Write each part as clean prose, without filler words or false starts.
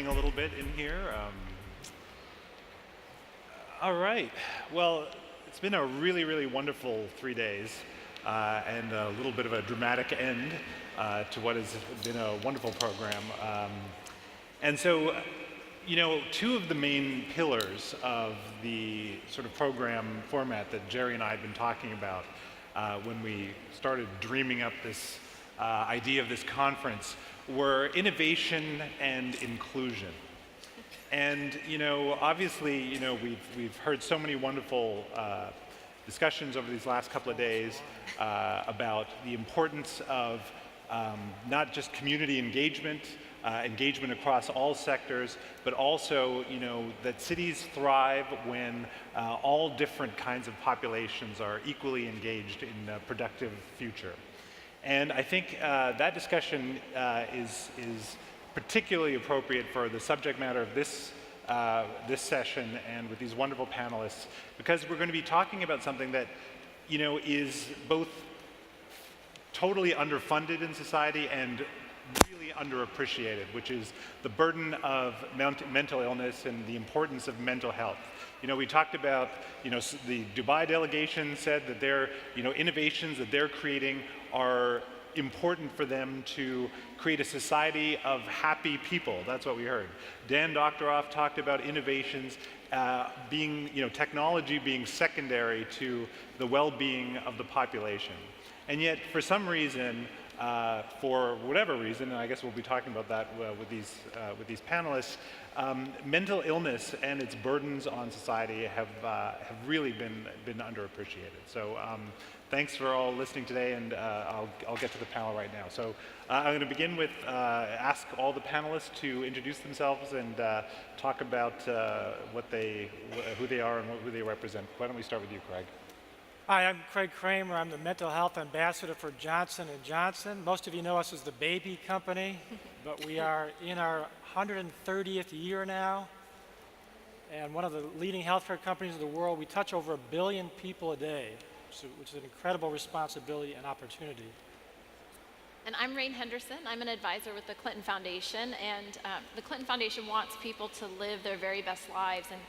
raining a little bit in here. All right. Well, it's been a really, really wonderful 3 days and a little bit of a dramatic end to what has been a wonderful program. And so, you know, two of the main pillars of the sort of program format that Jerry and I had been talking about when we started dreaming up this idea of this conference were innovation and inclusion. And, you know, obviously, you know, we've heard so many wonderful discussions over these last couple of days about the importance of not just community engagement, engagement across all sectors, but also, you know, that cities thrive when all different kinds of populations are equally engaged in a productive future. And I think that discussion is particularly appropriate for the subject matter of this session and with these wonderful panelists, because we're going to be talking about something that, you know, is both totally underfunded in society and really underappreciated, which is the burden of mental illness and the importance of mental health. You know, we talked about, you know, the Dubai delegation said that their, you know, innovations that they're creating are important for them to create a society of happy people. That's what we heard. Dan Doctoroff talked about innovations being, you know, technology being secondary to the well-being of the population. And yet, for some reason, for whatever reason, and I guess we'll be talking about that with these panelists, mental illness and its burdens on society have really been underappreciated. So thanks for all listening today, and I'll get to the panel right now. So I'm going to begin with ask all the panelists to introduce themselves and talk about who they are and who they represent. Why don't we start with you, Craig? Hi, I'm Craig Kramer. I'm the mental health ambassador for Johnson & Johnson. Most of you know us as the baby company, but we are in our 130th year now, and one of the leading healthcare companies in the world. We touch over 1 billion people a day, which is an incredible responsibility and opportunity. And I'm Henderson. I'm an advisor with the Clinton Foundation, and the Clinton Foundation wants people to live their very best lives, and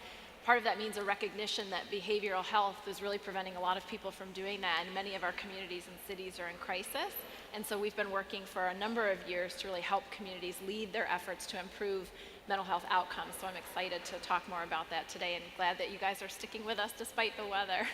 part of that means a recognition that behavioral health is really preventing a lot of people from doing that, and many of our communities and cities are in crisis. And so we've been working for a number of years to really help communities lead their efforts to improve mental health outcomes. So I'm excited to talk more about that today, and glad that you guys are sticking with us despite the weather.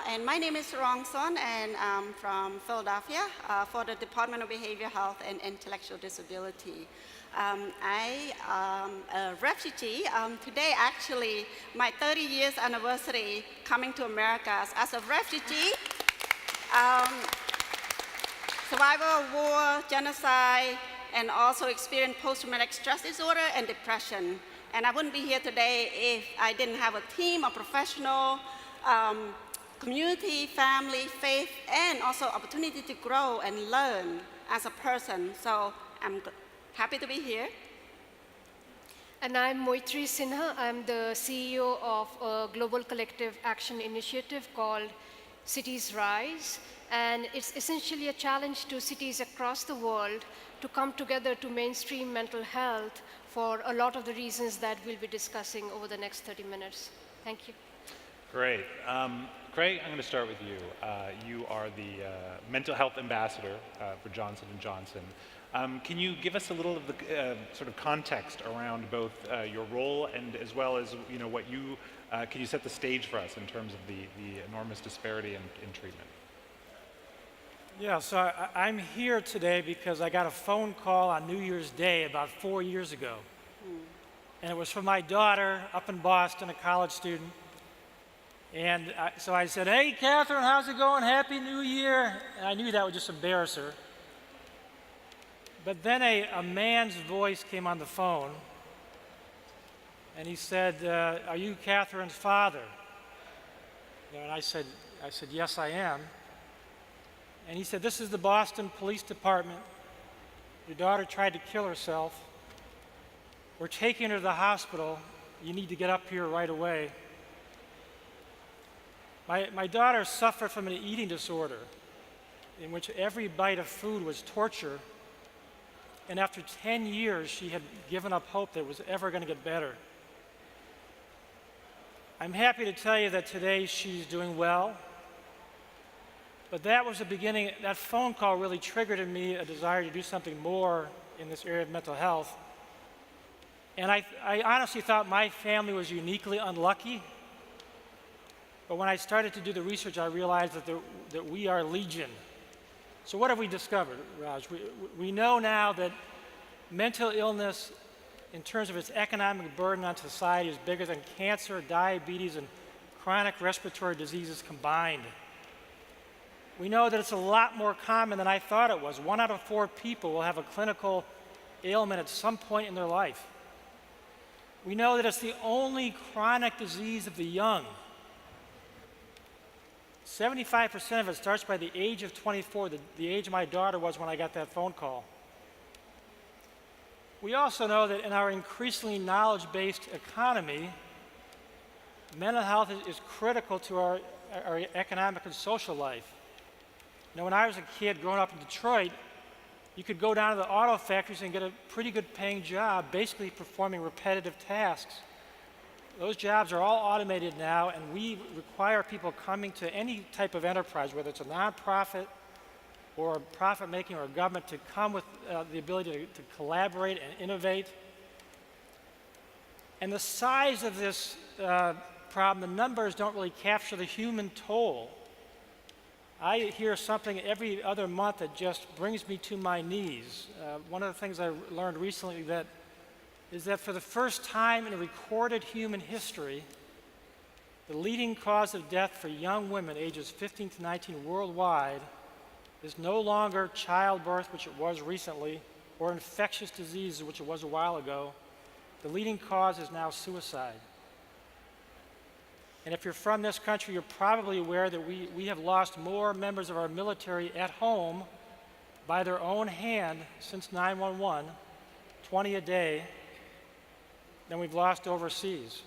And my name is Rong Son, and I'm from Philadelphia for the Department of Behavioral Health and Intellectual Disability. I am a refugee. Today, actually, my 30 years anniversary coming to America as a refugee. Survivor of war, genocide, and also experienced post-traumatic stress disorder and depression. And I wouldn't be here today if I didn't have a team of professional, community, family, faith, and also opportunity to grow and learn as a person. So I'm happy to be here. And I'm Sinha. I'm the CEO of a global collective action initiative called citiesRISE. And it's essentially a challenge to cities across the world to come together to mainstream mental health for a lot of the reasons that we'll be discussing over the next 30 minutes. Thank you. Great. Craig, I'm going to start with you. You are the mental health ambassador for Johnson & Johnson. Can you give us a little of the sort of context around both your role and as well as, you know, what you, can you set the stage for us in terms of the enormous disparity in treatment? Yeah, so I'm here today because I got a phone call on New Year's Day about 4 years ago. And it was from my daughter up in Boston, a college student. And so I said, "Hey, Catherine, how's it going? Happy New Year." And I knew that would just embarrass her. But then a man's voice came on the phone, and he said, "Are you Catherine's father?" You know, and I said, "Yes, I am." And he said, "This is the Boston Police Department. Your daughter tried to kill herself. We're taking her to the hospital. You need to get up here right away." My daughter suffered from an eating disorder in which every bite of food was torture. and after 10 years, she had given up hope that it was ever going to get better. I'm happy to tell you that today she's doing well, but that was the beginning. That phone call really triggered in me a desire to do something more in this area of mental health. And I honestly thought my family was uniquely unlucky, but when I started to do the research, I realized that we are legion. So what have we discovered, Raj? We know now that mental illness, in terms of its economic burden on society, is bigger than cancer, diabetes, and chronic respiratory diseases combined. We know that it's a lot more common than I thought it was. 1 out of 4 people will have a clinical ailment at some point in their life. We know that it's the only chronic disease of the young. 75% of it starts by the age of 24, the age my daughter was when I got that phone call. We also know that in our increasingly knowledge-based economy, mental health is critical to our economic and social life. You know, when I was a kid growing up in Detroit, you could go down to the auto factories and get a pretty good paying job, basically performing repetitive tasks. Those jobs are all automated now, and we require people coming to any type of enterprise, whether it's a nonprofit or profit-making or a government, to come with the ability to collaborate and innovate. And the size of this problem, the numbers don't really capture the human toll. I hear something every other month that just brings me to my knees. One of the things I learned recently is that for the first time in recorded human history, the leading cause of death for young women ages 15 to 19 worldwide is no longer childbirth, which it was recently, or infectious disease, which it was a while ago. The leading cause is now suicide. And if you're from this country, you're probably aware that we have lost more members of our military at home by their own hand since 9/11, 20 a day, than we've lost overseas.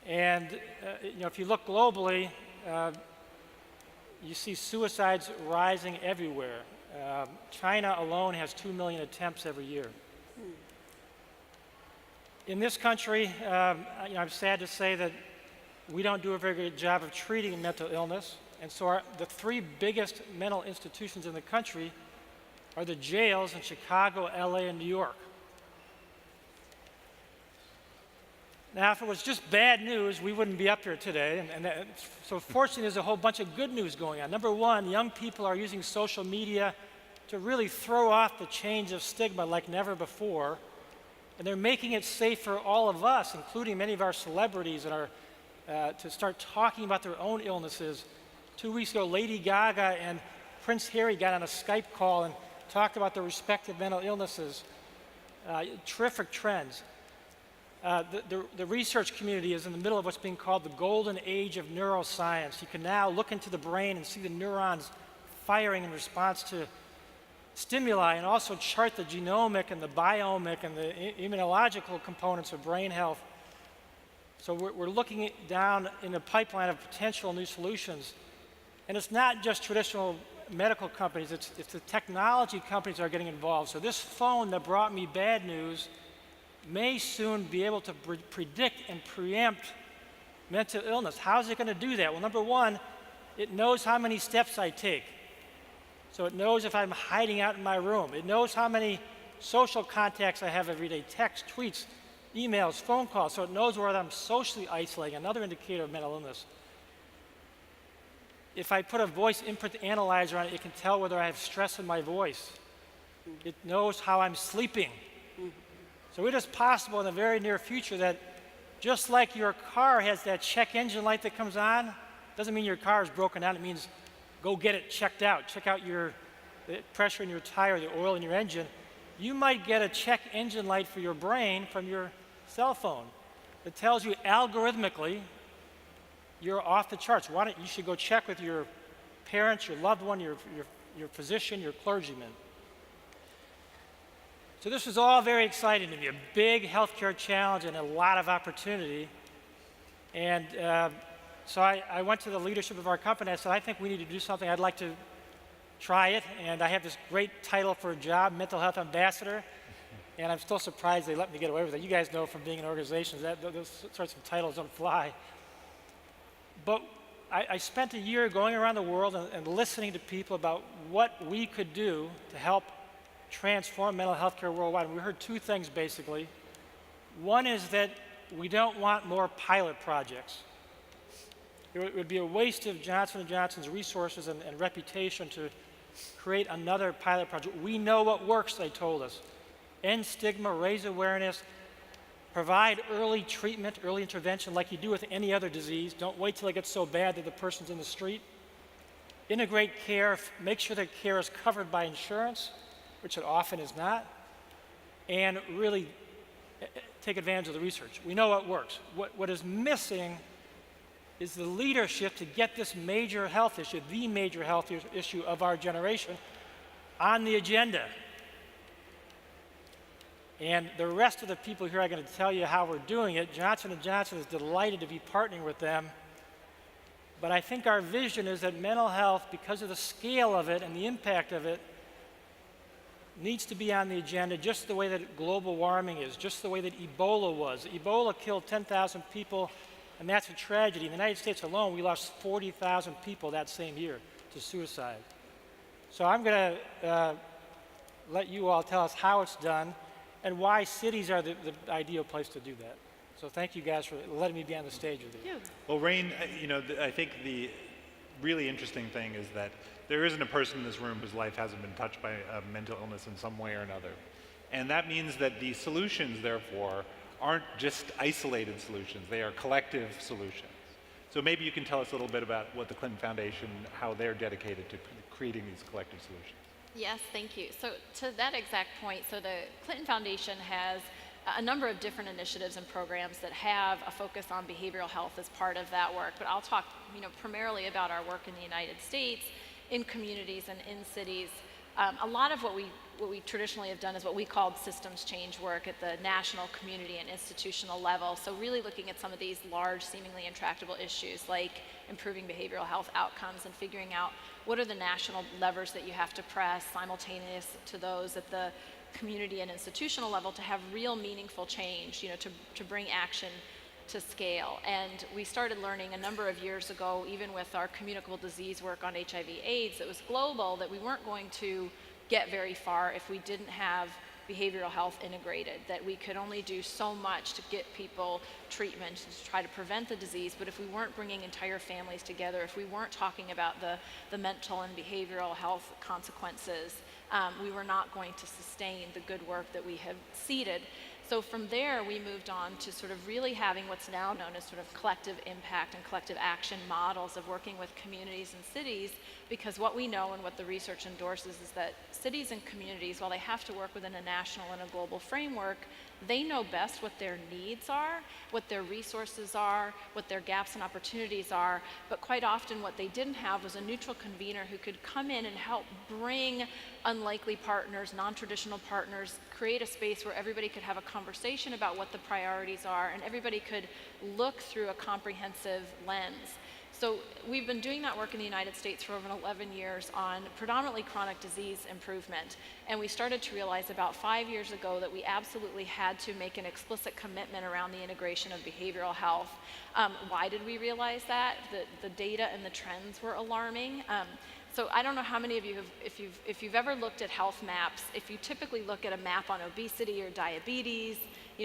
And you know, if you look globally, you see suicides rising everywhere. China alone has 2 million attempts every year. In this country, you know, I'm sad to say that we don't do a very good job of treating mental illness, and so the 3 biggest mental institutions in the country are the jails in Chicago, LA, and New York. Now, if it was just bad news, we wouldn't be up here today. So fortunately, there's a whole bunch of good news going on. Number one, young people are using social media to really throw off the chains of stigma like never before. And they're making it safe for all of us, including many of our celebrities, to start talking about their own illnesses. 2 weeks ago, Lady Gaga and Prince Harry got on a Skype call and talked about their respective mental illnesses. Terrific trends. The research community is in the middle of what's being called the golden age of neuroscience. You can now look into the brain and see the neurons firing in response to stimuli, and also chart the genomic and the biomic and the immunological components of brain health. So we're looking down in the pipeline of potential new solutions. And it's not just traditional medical companies, it's the technology companies that are getting involved. So this phone that brought me bad news may soon be able to predict and preempt mental illness. How is it going to do that? Well, number one, it knows how many steps I take. So it knows if I'm hiding out in my room. It knows how many social contacts I have every day, texts, tweets, emails, phone calls. So it knows whether I'm socially isolating, another indicator of mental illness. If I put a voice input analyzer on it, it can tell whether I have stress in my voice. It knows how I'm sleeping. So it is possible in the very near future that just like your car has that check engine light that comes on, doesn't mean your car is broken down, it means go get it checked out. Check out the pressure in your tire, the oil in your engine. You might get a check engine light for your brain from your cell phone that tells you algorithmically you're off the charts. You should go check with your parents, your loved one, your physician, your clergyman. So this was all very exciting to me, a big healthcare challenge and a lot of opportunity. And so I went to the leadership of our company. I said, I think we need to do something. I'd like to try it, and I have this great title for a job, mental health ambassador, and I'm still surprised they let me get away with it. You guys know from being in organizations that those sorts of titles don't fly. But I spent a year going around the world and listening to people about what we could do to help transform mental health care worldwide. And we heard two things, basically. One is that we don't want more pilot projects. It would be a waste of Johnson & Johnson's resources and reputation to create another pilot project. We know what works, they told us. End stigma, raise awareness, provide early treatment, early intervention like you do with any other disease. Don't wait till it gets so bad that the person's in the street. Integrate care, make sure that care is covered by insurance, which it often is not, and really take advantage of the research. We know what works. What is missing is the leadership to get this major health issue, the major health issue of our generation, on the agenda. And the rest of the people here are going to tell you how we're doing it. Johnson & Johnson is delighted to be partnering with them. But I think our vision is that mental health, because of the scale of it and the impact of it, needs to be on the agenda just the way that global warming is, just the way that Ebola was. Ebola killed 10,000 people, and that's a tragedy. In the United States alone, we lost 40,000 people that same year to suicide. So I'm going to let you all tell us how it's done and why cities are the ideal place to do that. So thank you guys for letting me be on the stage with you. Well, Rain, I think the really interesting thing is that there isn't a person in this room whose life hasn't been touched by a mental illness in some way or another. And that means that the solutions, therefore, aren't just isolated solutions. They are collective solutions. So maybe you can tell us a little bit about what the Clinton Foundation, how they're dedicated to creating these collective solutions. Yes, thank you. So to that exact point, so the Clinton Foundation has a number of different initiatives and programs that have a focus on behavioral health as part of that work. But I'll talk, primarily about our work in the United States, in communities and in cities. A lot of what we traditionally have done is what we called systems change work at the national, community, and institutional level. So really looking at some of these large, seemingly intractable issues like improving behavioral health outcomes and figuring out what are the national levers that you have to press simultaneous to those at the community and institutional level to have real meaningful change, to bring action to scale. And we started learning a number of years ago, even with our communicable disease work on HIV/AIDS, that was global, that we weren't going to get very far if we didn't have behavioral health integrated, that we could only do so much to get people treatment to try to prevent the disease, but if we weren't bringing entire families together, if we weren't talking about the mental and behavioral health consequences, we were not going to sustain the good work that we have seeded. So from there, we moved on to sort of really having what's now known as sort of collective impact and collective action models of working with communities and cities, because what we know and what the research endorses is that cities and communities, while they have to work within a national and a global framework, they know best what their needs are, what their resources are, what their gaps and opportunities are, but quite often what they didn't have was a neutral convener who could come in and help bring unlikely partners, non-traditional partners, create a space where everybody could have a conversation about what the priorities are and everybody could look through a comprehensive lens. So we've been doing that work in the United States for over 11 years on predominantly chronic disease improvement. And we started to realize about 5 years ago that we absolutely had to make an explicit commitment around the integration of behavioral health. Why did we realize that? The data and the trends were alarming. So I don't know how many of you have, if you've ever looked at health maps, if you typically look at a map on obesity or diabetes,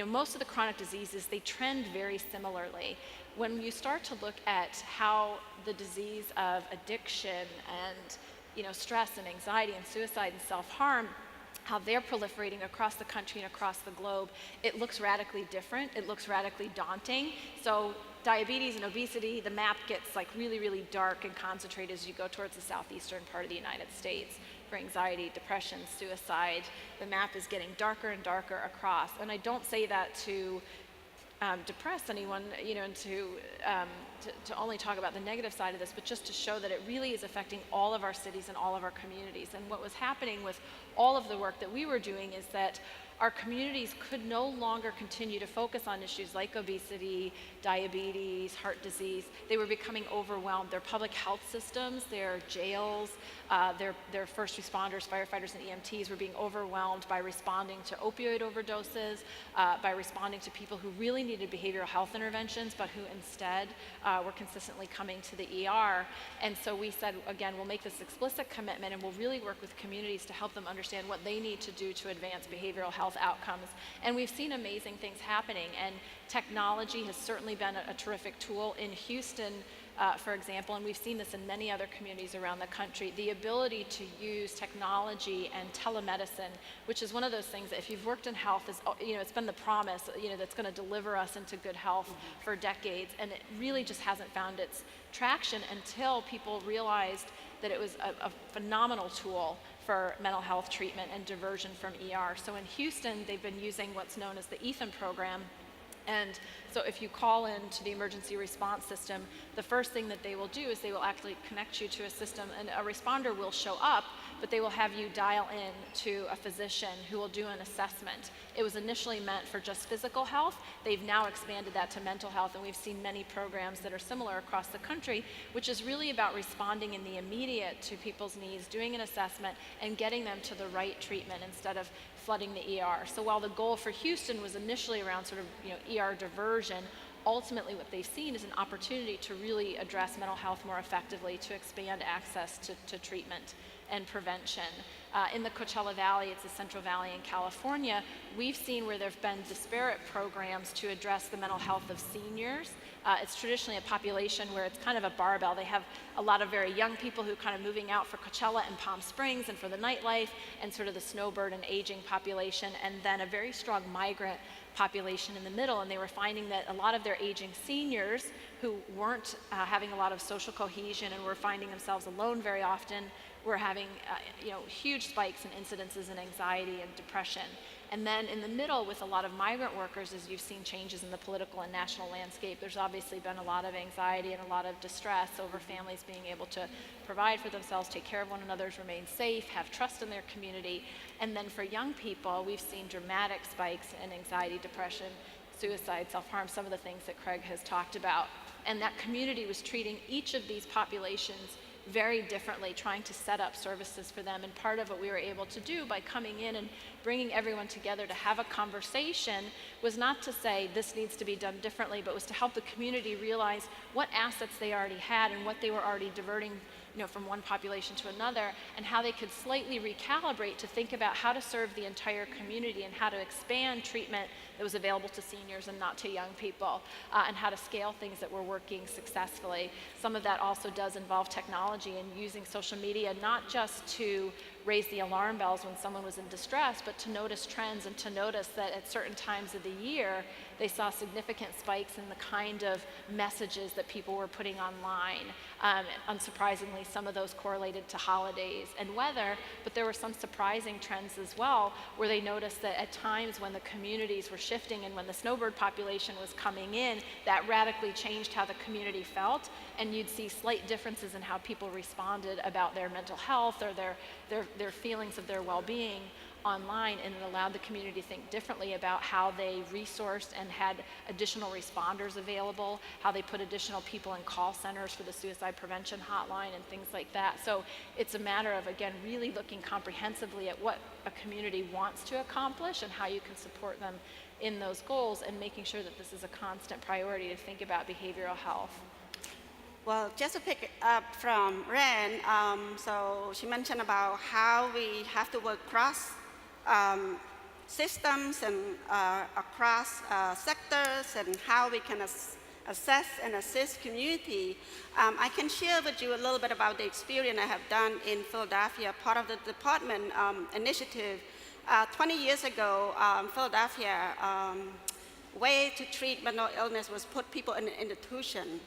most of the chronic diseases, they trend very similarly. When you start to look at how the disease of addiction and stress and anxiety and suicide and self-harm, how they're proliferating across the country and across the globe, it looks radically different. It looks radically daunting. So diabetes and obesity, the map gets like really, really dark and concentrated as you go towards the southeastern part of the United States. For anxiety, depression, suicide, the map is getting darker and darker across. And I don't say that to depress anyone, and to only talk about the negative side of this, but just to show that it really is affecting all of our cities and all of our communities. And what was happening with all of the work that we were doing is that our communities could no longer continue to focus on issues like obesity, diabetes, heart disease. They were becoming overwhelmed. Their public health systems, their jails, their first responders, firefighters, and EMTs were being overwhelmed by responding to opioid overdoses, by responding to people who really needed behavioral health interventions, but who instead were consistently coming to the ER. And so we said, again, we'll make this explicit commitment and we'll really work with communities to help them understand what they need to do to advance behavioral health outcomes. And we've seen amazing things happening, and technology has certainly been a terrific tool. In Houston, for example, and we've seen this in many other communities around the country, the ability to use technology and telemedicine, which is one of those things that if you've worked in health, is, it's been the promise, that's going to deliver us into good health for decades, and it really just hasn't found its traction until people realized that it was a phenomenal tool for mental health treatment and diversion from ER. So in Houston, they've been using what's known as the ETHAN program. And so if you call in to the emergency response system, the first thing that they will do is they will actually connect you to a system, and a responder will show up, but they will have you dial in to a physician who will do an assessment. It was initially meant for just physical health. They've now expanded that to mental health, and we've seen many programs that are similar across the country, which is really about responding in the immediate to people's needs, doing an assessment, and getting them to the right treatment instead of flooding the ER. So while the goal for Houston was initially around sort of ER diversion, ultimately what they've seen is an opportunity to really address mental health more effectively, to expand access to treatment and prevention. In the Coachella Valley, it's the Central Valley in California, we've seen where there have been disparate programs to address the mental health of seniors. It's traditionally a population where it's kind of a barbell. They have a lot of very young people who are kind of moving out for Coachella and Palm Springs and for the nightlife, and sort of the snowbird and aging population, and then a very strong migrant population in the middle. And they were finding that a lot of their aging seniors who weren't having a lot of social cohesion and were finding themselves alone very often were having huge spikes in incidences in anxiety and depression. And then in the middle, with a lot of migrant workers, as you've seen changes in the political and national landscape, there's obviously been a lot of anxiety and a lot of distress over families being able to provide for themselves, take care of one another, remain safe, have trust in their community. And then for young people, we've seen dramatic spikes in anxiety, depression, suicide, self-harm, some of the things that Craig has talked about. And that community was treating each of these populations very differently, trying to set up services for them. And part of what we were able to do by coming in and bringing everyone together to have a conversation was not to say this needs to be done differently, but was to help the community realize what assets they already had and what they were already diverting from one population to another, and how they could slightly recalibrate to think about how to serve the entire community and how to expand treatment that was available to seniors and not to young people, and how to scale things that were working successfully. Some of that also does involve technology and using social media, not just to raise the alarm bells when someone was in distress, but to notice trends and to notice that at certain times of the year, they saw significant spikes in the kind of messages that people were putting online. Unsurprisingly, some of those correlated to holidays and weather, but there were some surprising trends as well, where they noticed that at times when the communities were shifting and when the snowbird population was coming in, that radically changed how the community felt, and you'd see slight differences in how people responded about their mental health or their feelings of their well-being online, and it allowed the community to think differently about how they resourced and had additional responders available, how they put additional people in call centers for the suicide prevention hotline and things like that. So it's a matter of, again, really looking comprehensively at what a community wants to accomplish and how you can support them in those goals, and making sure that this is a constant priority to think about behavioral health. Well, just to pick up from Ren, so she mentioned about how we have to work across systems and across sectors, and how we can assess and assist community. I can share with you a little bit about the experience I have done in Philadelphia, part of the department initiative. 20 years ago, Philadelphia, way to treat mental illness was put people in an institution.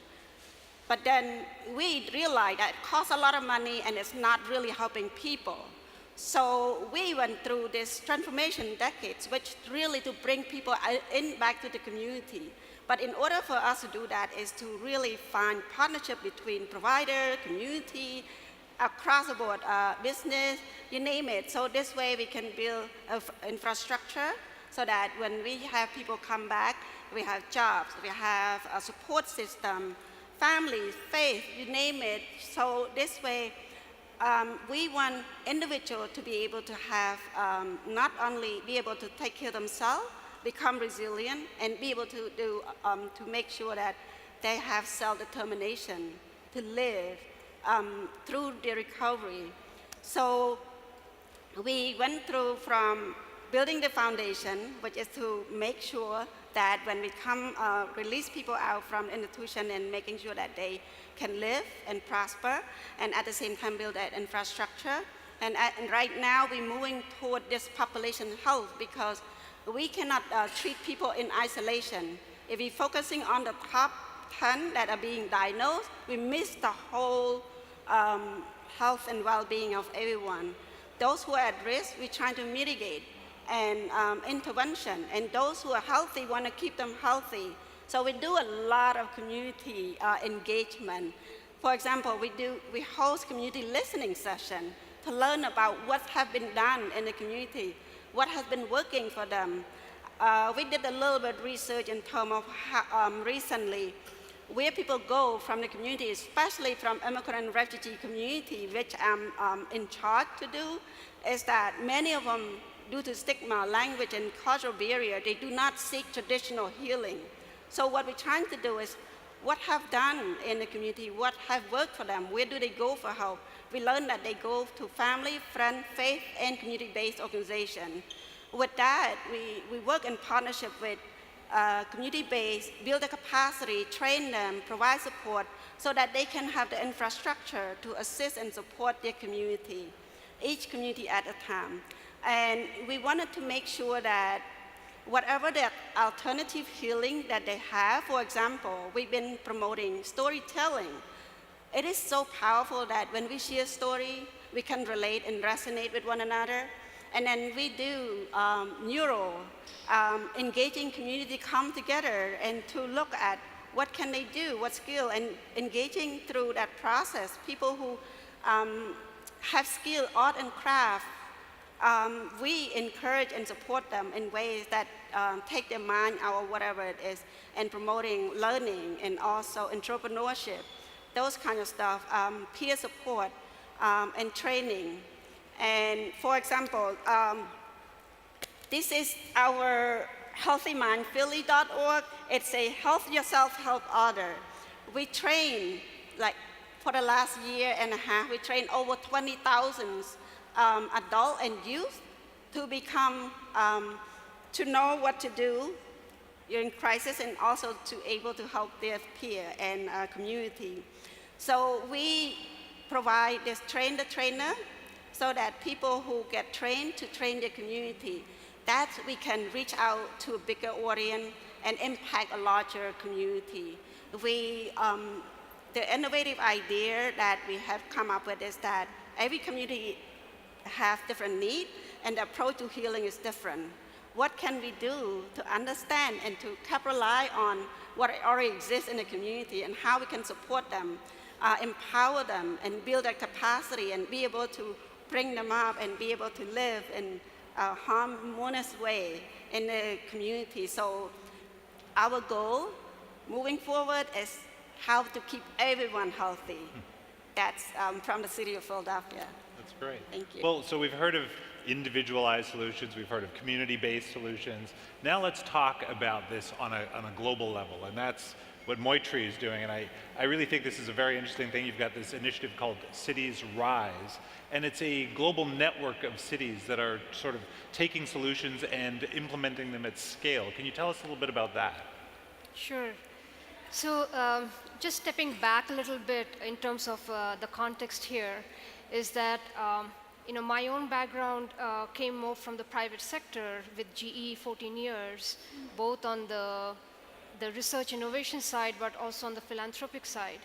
But then we realized that it costs a lot of money and it's not really helping people. So we went through this transformation decades, which really to bring people back to the community. But in order for us to do that is to really find partnership between provider, community, across the board, business, you name it. So this way we can build infrastructure so that when we have people come back, we have jobs, we have a support system, families, faith, you name it. So this way, we want individuals to be able to have, not only be able to take care of themselves, become resilient, and be able to do, to make sure that they have self-determination to live through the recovery. So we went through from building the foundation, which is to make sure that when we come, release people out from institution and making sure that they can live and prosper, and at the same time build that infrastructure. And right now we're moving toward this population health because we cannot treat people in isolation. If we're focusing on the top 10 that are being diagnosed, we miss the whole health and well-being of everyone. Those who are at risk, we're trying to mitigate and intervention. And those who are healthy, want to keep them healthy. So we do a lot of community engagement. For example, we host community listening session to learn about what has been done in the community, what has been working for them. We did a little bit of research in terms of how, recently where people go from the community, especially from immigrant and refugee community, which I'm in charge to do, is that many of them, due to stigma, language, and cultural barrier, they do not seek traditional healing. So what we're trying to do is what have done in the community, what have worked for them, where do they go for help? We learned that they go to family, friend, faith, and community-based organization. With that, we work in partnership with community-based, build the capacity, train them, provide support, so that they can have the infrastructure to assist and support their community, each community at a time. And we wanted to make sure that whatever the alternative healing that they have, for example, we've been promoting storytelling. It is so powerful that when we share story, we can relate and resonate with one another. And then we do engaging community come together and to look at what can they do, what skill, and engaging through that process. People who have skill, art and craft, we encourage and support them in ways that take their mind out of whatever it is, and promoting learning and also entrepreneurship, those kind of stuff, peer support and training. And for example, this is our healthymindphilly.org. It's a help yourself, help other. We train, like for the last year and a half, we trained over 20,000 adult and youth to become, to know what to do in crisis and also to able to help their peer and community. So we provide this train the trainer so that people who get trained to train their community, that we can reach out to a bigger audience and impact a larger community. The innovative idea that we have come up with is that every community have different needs and the approach to healing is different. What can we do to understand and to capitalize on what already exists in the community and how we can support them, empower them, and build their capacity and be able to bring them up and be able to live in a harmonious way in the community. So our goal moving forward is how to keep everyone healthy. That's from the city of Philadelphia. That's great. Thank you. Well, so we've heard of individualized solutions, we've heard of community-based solutions. Now let's talk about this on a global level, and that's what mhNOW is doing. And I really think this is a very interesting thing. You've got this initiative called citiesRISE, and it's a global network of cities that are sort of taking solutions and implementing them at scale. Can you tell us a little bit about that? Sure. So just stepping back a little bit in terms of the context here is that my own background came more from the private sector with GE 14 years, both on the research innovation side, but also on the philanthropic side.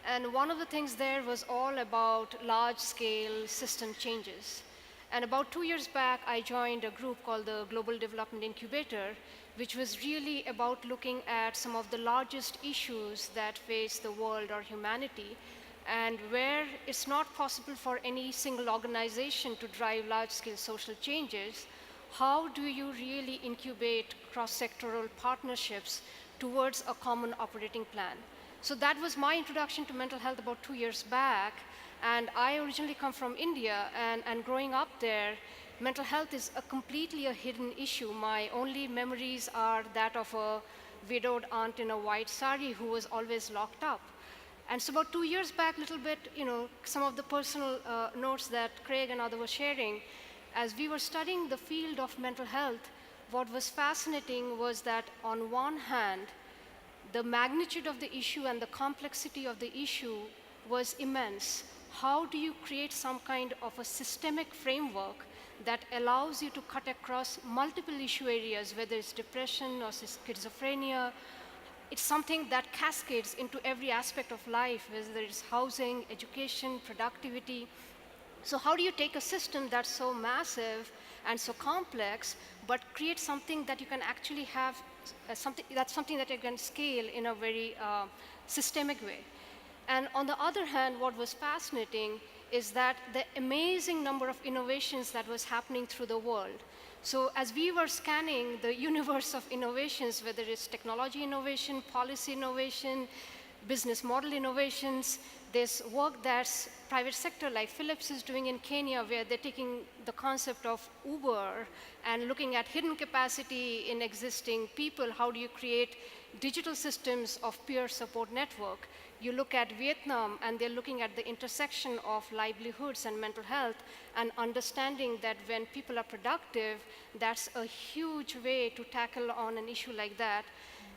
And one of the things there was all about large-scale system changes. And about 2 years back, I joined a group called the Global Development Incubator, which was really about looking at some of the largest issues that face the world or humanity, and where it's not possible for any single organization to drive large-scale social changes, how do you really incubate cross-sectoral partnerships towards a common operating plan? So that was my introduction to mental health about 2 years back. And I originally come from India, and growing up there, mental health is completely a hidden issue. My only memories are that of a widowed aunt in a white sari who was always locked up. And so about 2 years back, little bit, some of the personal notes that Craig and others were sharing, as we were studying the field of mental health, what was fascinating was that on one hand, the magnitude of the issue and the complexity of the issue was immense. How do you create some kind of a systemic framework that allows you to cut across multiple issue areas, whether it's depression or schizophrenia? It's something that cascades into every aspect of life, whether it's housing, education, productivity. So how do you take a system that's so massive and so complex, but create something that you can actually have, something that you can scale in a very systemic way? And on the other hand, what was fascinating is that the amazing number of innovations that was happening through the world. So as we were scanning the universe of innovations, whether it's technology innovation, policy innovation, business model innovations, there's work that's private sector like Philips is doing in Kenya, where they're taking the concept of Uber and looking at hidden capacity in existing people. How do you create digital systems of peer support network? You look at Vietnam, and they're looking at the intersection of livelihoods and mental health, and understanding that when people are productive, that's a huge way to tackle on an issue like that.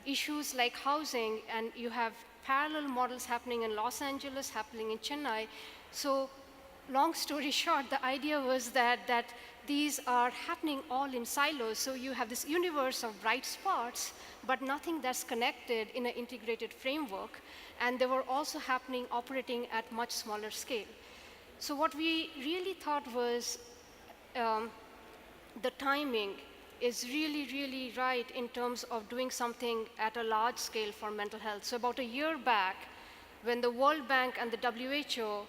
Issues like housing, and you have parallel models happening in Los Angeles, happening in Chennai. So long story short, the idea was that these are happening all in silos. So you have this universe of bright spots, but nothing that's connected in an integrated framework. And they were also happening, operating at much smaller scale. So what we really thought was the timing is really, really right in terms of doing something at a large scale for mental health. So about a year back, when the World Bank and the WHO,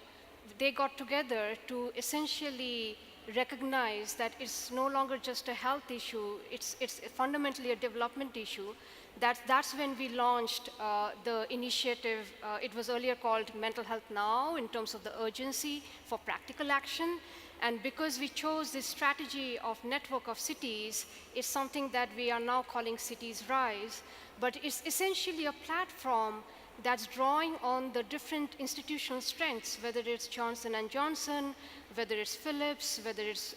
they got together to essentially recognize that it's no longer just a health issue, it's fundamentally a development issue. That's when we launched the initiative. It was earlier called Mental Health Now, in terms of the urgency for practical action. And because we chose this strategy of network of cities, it's something that we are now calling citiesRISE. But it's essentially a platform that's drawing on the different institutional strengths, whether it's Johnson & Johnson, whether it's Philips, whether it's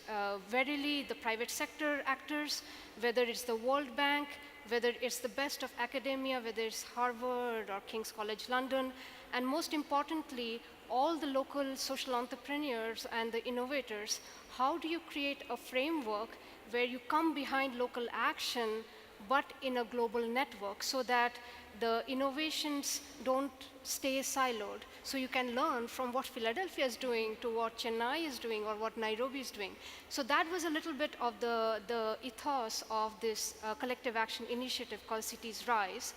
Verily, the private sector actors, whether it's the World Bank, whether it's the best of academia, whether it's Harvard or King's College London, and most importantly, all the local social entrepreneurs and the innovators. How do you create a framework where you come behind local action, but in a global network, so that the innovations don't stay siloed? So you can learn from what Philadelphia is doing to what Chennai is doing or what Nairobi is doing. So that was a little bit of the ethos of this collective action initiative called citiesRISE.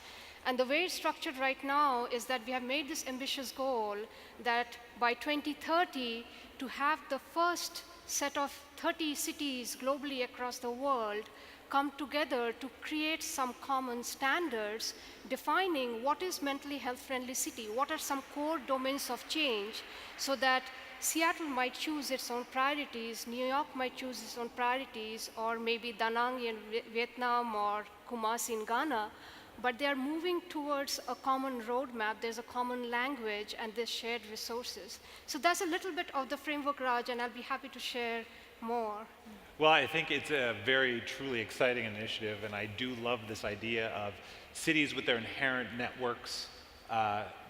And the way it's structured right now is that we have made this ambitious goal that by 2030, to have the first set of 30 cities globally across the world come together to create some common standards defining what is mentally health-friendly city, what are some core domains of change, so that Seattle might choose its own priorities, New York might choose its own priorities, or maybe Da Nang in Vietnam or Kumasi in Ghana, but they are moving towards a common roadmap. There's a common language, and there's shared resources. So that's a little bit of the framework, Raj, and I'll be happy to share more. Well, I think it's a very truly exciting initiative, and I do love this idea of cities with their inherent networks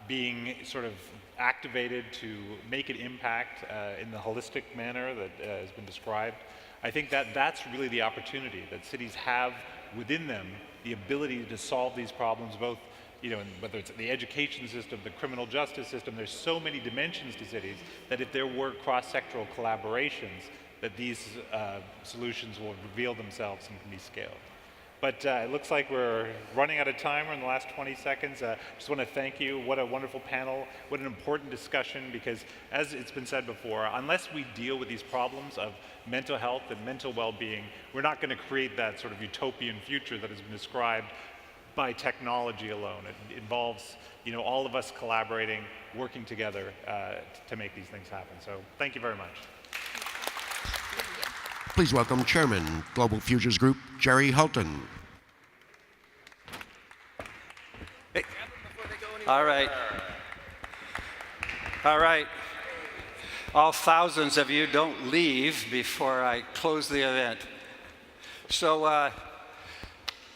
being sort of activated to make an impact in the holistic manner that has been described. I think that that's really the opportunity, that cities have within them the ability to solve these problems, both, whether it's the education system, the criminal justice system. There's so many dimensions to cities that if there were cross-sectoral collaborations, that these solutions will reveal themselves and can be scaled. But it looks like we're running out of time. We're in the last 20 seconds. Just want to thank you. What a wonderful panel. What an important discussion, because as it's been said before, unless we deal with these problems of mental health and mental well-being, we're not going to create that sort of utopian future that has been described by technology alone. It involves, you know, all of us collaborating, working together to make these things happen. So thank you very much. Please welcome Chairman, Global Futures Group, Jerry Hulton. Hey. All right. All right. All thousands of you, don't leave before I close the event. So,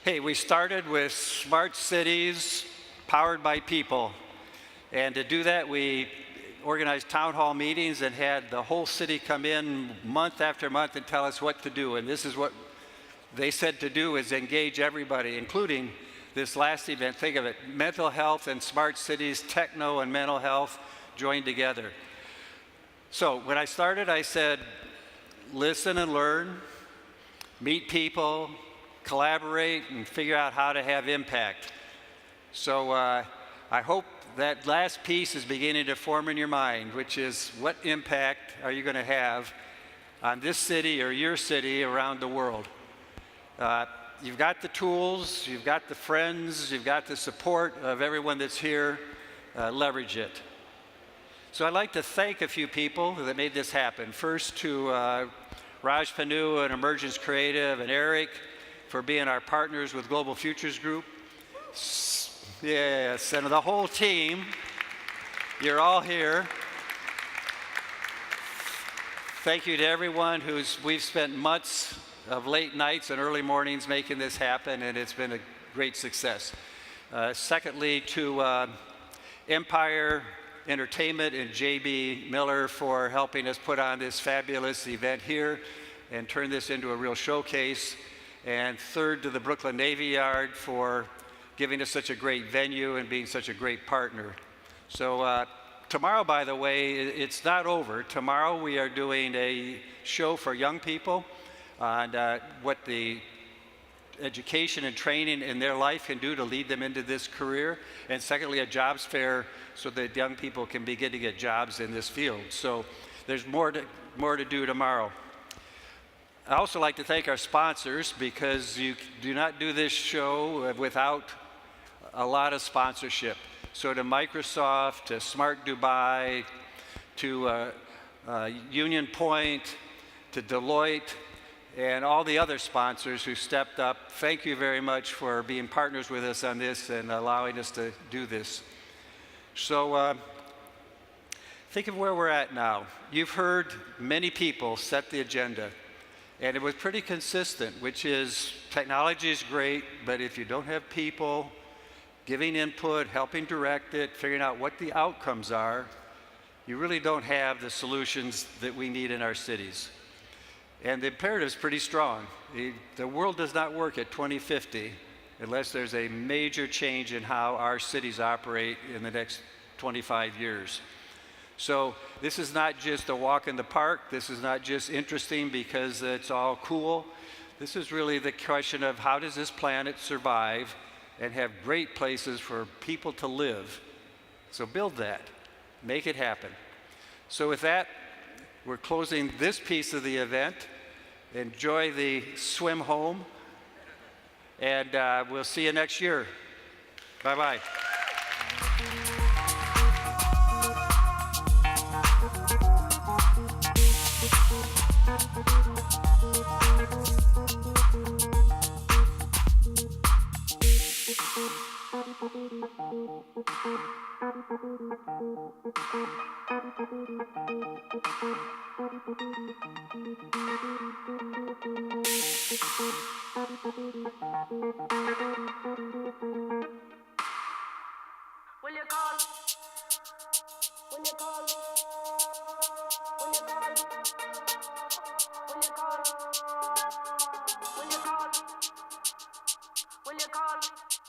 hey, we started with smart cities powered by people. And to do that, we organized town hall meetings and had the whole city come in month after month and tell us what to do. And this is what they said to do, is engage everybody, including this last event. Think of it, mental health and smart cities, techno and mental health joined together. So when I started, I said, listen and learn, meet people, collaborate, and figure out how to have impact. So I hope that last piece is beginning to form in your mind, which is, what impact are you going to have on this city or your city around the world? You've got the tools, you've got the friends, you've got the support of everyone that's here. Leverage it. So I'd like to thank a few people that made this happen. First to Raj Pannu and Emergence Creative and Eric for being our partners with Global Futures Group. Yes, and the whole team, you're all here. Thank you to everyone we've spent months of late nights and early mornings making this happen, and it's been a great success. Secondly, to Empire Entertainment and JB Miller for helping us put on this fabulous event here and turn this into a real showcase. And third, to the Brooklyn Navy Yard for giving us such a great venue and being such a great partner. So tomorrow, by the way, it's not over. Tomorrow we are doing a show for young people on what the education and training in their life can do to lead them into this career. And secondly, a jobs fair so that young people can begin to get jobs in this field. So there's more to do tomorrow. I also like to thank our sponsors, because you do not do this show without a lot of sponsorship. So to Microsoft, to Smart Dubai, to Union Point, to Deloitte, and all the other sponsors who stepped up, thank you very much for being partners with us on this and allowing us to do this. So think of where we're at now. You've heard many people set the agenda, and it was pretty consistent, which is technology is great, but if you don't have people giving input, helping direct it, figuring out what the outcomes are, you really don't have the solutions that we need in our cities. And the imperative is pretty strong. The world does not work at 2050 unless there's a major change in how our cities operate in the next 25 years. So this is not just a walk in the park. This is not just interesting because it's all cool. This is really the question of, how does this planet survive and have great places for people to live? So build that, make it happen. So with that, we're closing this piece of the event. Enjoy the swim home, and we'll see you next year. Bye-bye. Will you call?